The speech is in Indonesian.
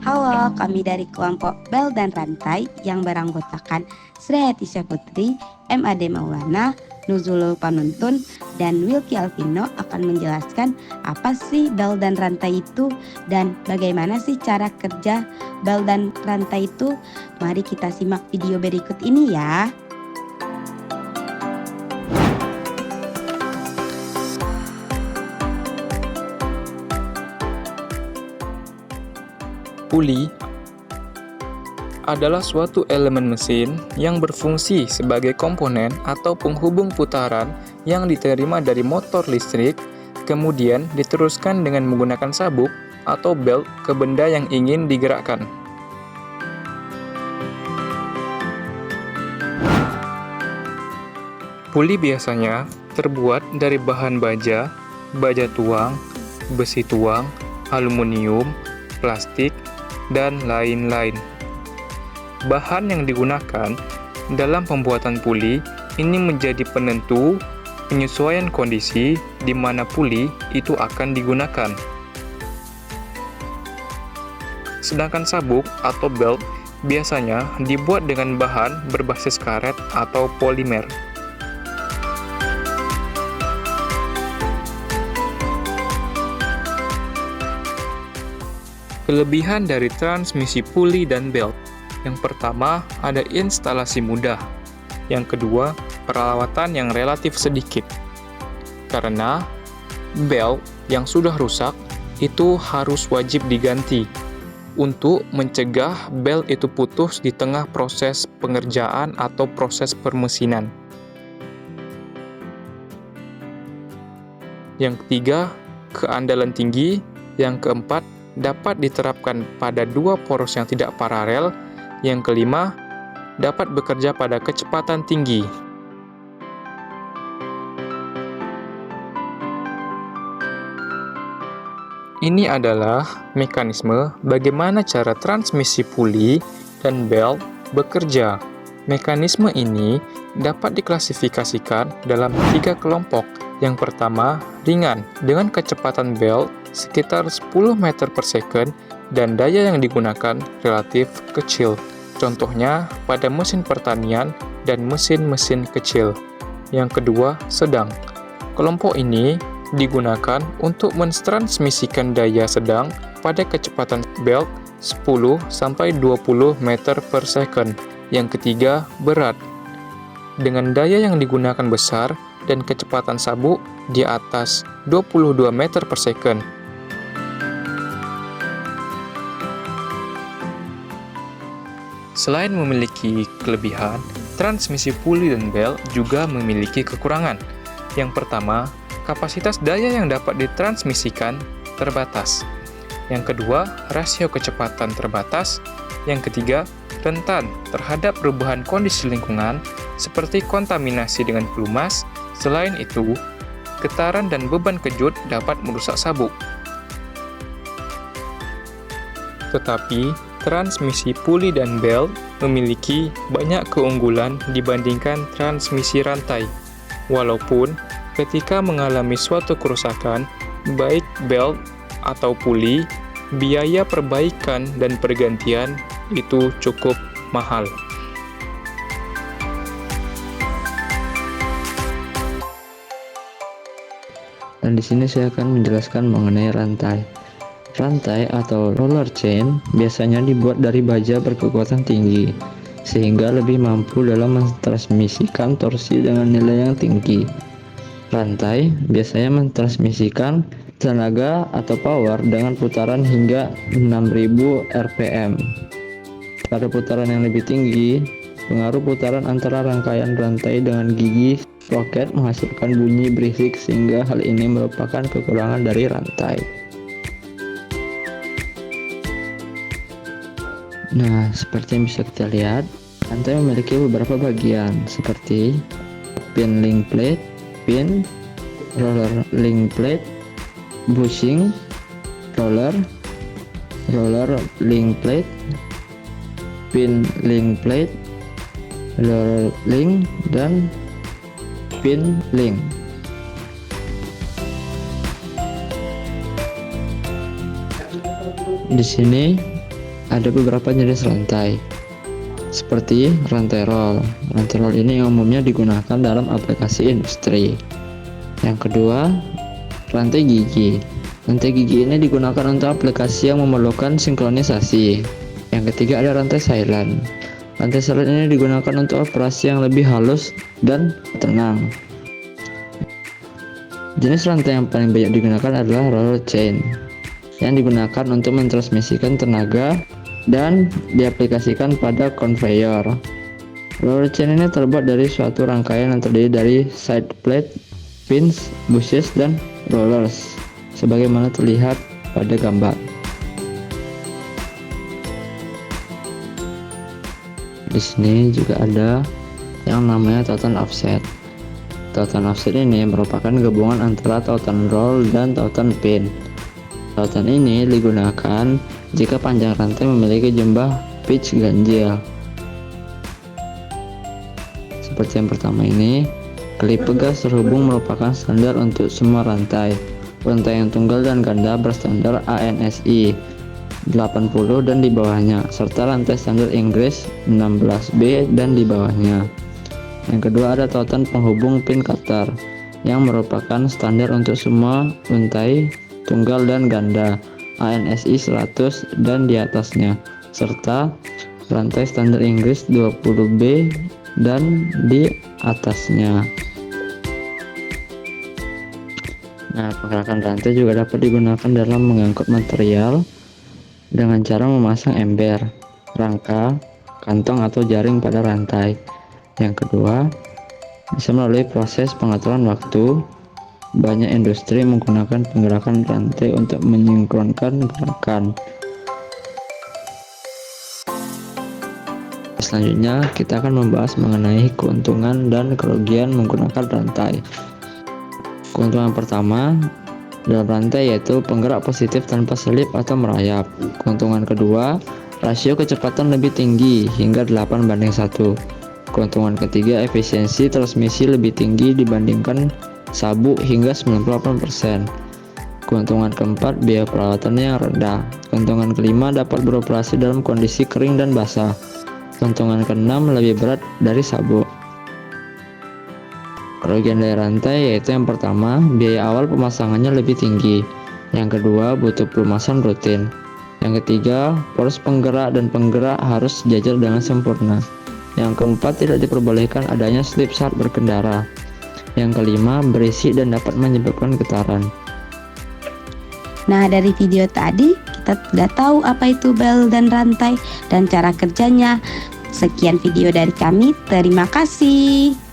Halo, kami dari kelompok Bel dan Rantai yang beranggotakan Srihati Syafutri, MAD Maulana, Nuzulul Panuntun, dan Wilky Alvino akan menjelaskan apa sih bel dan rantai itu dan bagaimana sih cara kerja bel dan rantai itu. Mari kita simak video berikut ini ya. Puli adalah suatu elemen mesin yang berfungsi sebagai komponen atau penghubung putaran yang diterima dari motor listrik, kemudian diteruskan dengan menggunakan sabuk atau belt ke benda yang ingin digerakkan. Puli biasanya terbuat dari bahan baja, baja tuang, besi tuang, aluminium, plastik, dan lain-lain. Bahan yang digunakan dalam pembuatan puli ini menjadi penentu penyesuaian kondisi di mana puli itu akan digunakan. Sedangkan sabuk atau belt biasanya dibuat dengan bahan berbasis karet atau polimer. Kelebihan dari transmisi puli dan belt. Yang pertama, ada instalasi mudah. Yang kedua, perawatan yang relatif sedikit. Karena belt yang sudah rusak itu harus wajib diganti untuk mencegah belt itu putus di tengah proses pengerjaan atau proses permesinan. Yang ketiga, keandalan tinggi. Yang keempat, dapat diterapkan pada dua poros yang tidak paralel. Yang kelima, dapat bekerja pada kecepatan tinggi. Ini adalah mekanisme bagaimana cara transmisi puli dan belt bekerja. Mekanisme ini dapat diklasifikasikan dalam 3 kelompok. Yang pertama, ringan dengan kecepatan belt sekitar 10 meter per second dan daya yang digunakan relatif kecil. Contohnya pada mesin pertanian dan mesin-mesin kecil. Yang kedua, sedang. Kelompok ini digunakan untuk mentransmisikan daya sedang pada kecepatan belt 10-20 meter per second. Yang ketiga, berat. Dengan daya yang digunakan besar dan kecepatan sabuk di atas 22 meter per second. Selain memiliki kelebihan, transmisi puli dan belt juga memiliki kekurangan. Yang pertama, kapasitas daya yang dapat ditransmisikan terbatas. Yang kedua, rasio kecepatan terbatas. Yang ketiga, rentan terhadap perubahan kondisi lingkungan seperti kontaminasi dengan pelumas. Selain itu, getaran dan beban kejut dapat merusak sabuk. Tetapi, transmisi puli dan belt memiliki banyak keunggulan dibandingkan transmisi rantai. Walaupun ketika mengalami suatu kerusakan, baik belt atau puli, biaya perbaikan dan pergantian itu cukup mahal. Dan di sini saya akan menjelaskan mengenai rantai. Rantai atau roller chain biasanya dibuat dari baja berkekuatan tinggi, sehingga lebih mampu dalam mentransmisikan torsi dengan nilai yang tinggi. Rantai biasanya mentransmisikan tenaga atau power dengan putaran hingga 6000 rpm. Pada putaran yang lebih tinggi, pengaruh putaran antara rangkaian rantai dengan gigi sprocket menghasilkan bunyi berisik, sehingga hal ini merupakan kekurangan dari rantai. Nah, seperti yang bisa kita lihat, rantai memiliki beberapa bagian seperti pin link plate, pin, roller link plate, bushing, roller link plate, pin link plate, roller link, dan pin link. Di sini ada beberapa jenis rantai, seperti rantai roll. Rantai roll ini umumnya digunakan dalam aplikasi industri. Yang kedua, rantai gigi. Rantai gigi ini digunakan untuk aplikasi yang memerlukan sinkronisasi. Yang ketiga ada rantai silent. Rantai silent ini digunakan untuk operasi yang lebih halus dan tenang. Jenis rantai yang paling banyak digunakan adalah roller chain, yang digunakan untuk mentransmisikan tenaga dan diaplikasikan pada konveyor. Roller chain ini terbuat dari suatu rangkaian yang terdiri dari side plate, pins, bushes, dan rollers, sebagaimana terlihat pada gambar. Di sini juga ada yang namanya tautan offset. Tautan offset ini merupakan gabungan antara tautan roll dan tautan pin. Tautan ini digunakan jika panjang rantai memiliki jumlah pitch ganjil. Seperti yang pertama ini, klip pegas terhubung merupakan standar untuk semua rantai. Rantai yang tunggal dan ganda berstandar ANSI 80 dan di bawahnya, serta rantai standar Inggris 16B dan di bawahnya. Yang kedua ada tautan penghubung pin cutter yang merupakan standar untuk semua rantai tunggal dan ganda ANSI 100 dan di atasnya, serta rantai standar Inggris 20B dan di atasnya. Nah, pergerakan rantai juga dapat digunakan dalam mengangkut material dengan cara memasang ember, rangka, kantong atau jaring pada rantai. Yang kedua, bisa melalui proses pengaturan waktu. Banyak industri menggunakan penggerakan rantai untuk menyinkronkan gerakan. Selanjutnya, kita akan membahas mengenai keuntungan dan kerugian menggunakan rantai. Keuntungan pertama dalam rantai yaitu penggerak positif tanpa selip atau merayap. Keuntungan kedua, rasio kecepatan lebih tinggi hingga 8:1. Keuntungan ketiga, efisiensi transmisi lebih tinggi dibandingkan sabuk hingga 98%. Keuntungan keempat, biaya perawatannya yang rendah. Keuntungan kelima, dapat beroperasi dalam kondisi kering dan basah. Keuntungan keenam, lebih berat dari sabuk. Kerugian dari rantai yaitu yang pertama, biaya awal pemasangannya lebih tinggi. Yang kedua, butuh pelumasan rutin. Yang ketiga, poros penggerak dan penggerak harus sejajar dengan sempurna. Yang keempat, tidak diperbolehkan adanya slip saat berkendara. Yang kelima, berisik dan dapat menyebabkan getaran. Nah, dari video tadi kita sudah tahu apa itu bel dan rantai dan cara kerjanya. Sekian video dari kami, terima kasih.